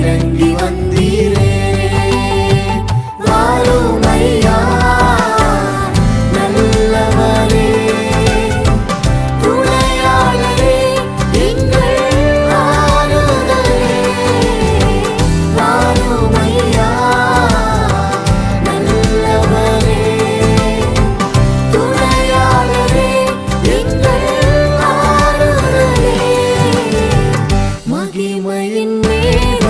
இறங்கி வந்தீரே வாரும் ஐயா நல்லவரே துணையாளரே எங்கள் ஆறுதலே வாரும் ஐயா நல்லவரே துணையாளரே எங்கள் ஆறுதலே மகிமையின் மேல்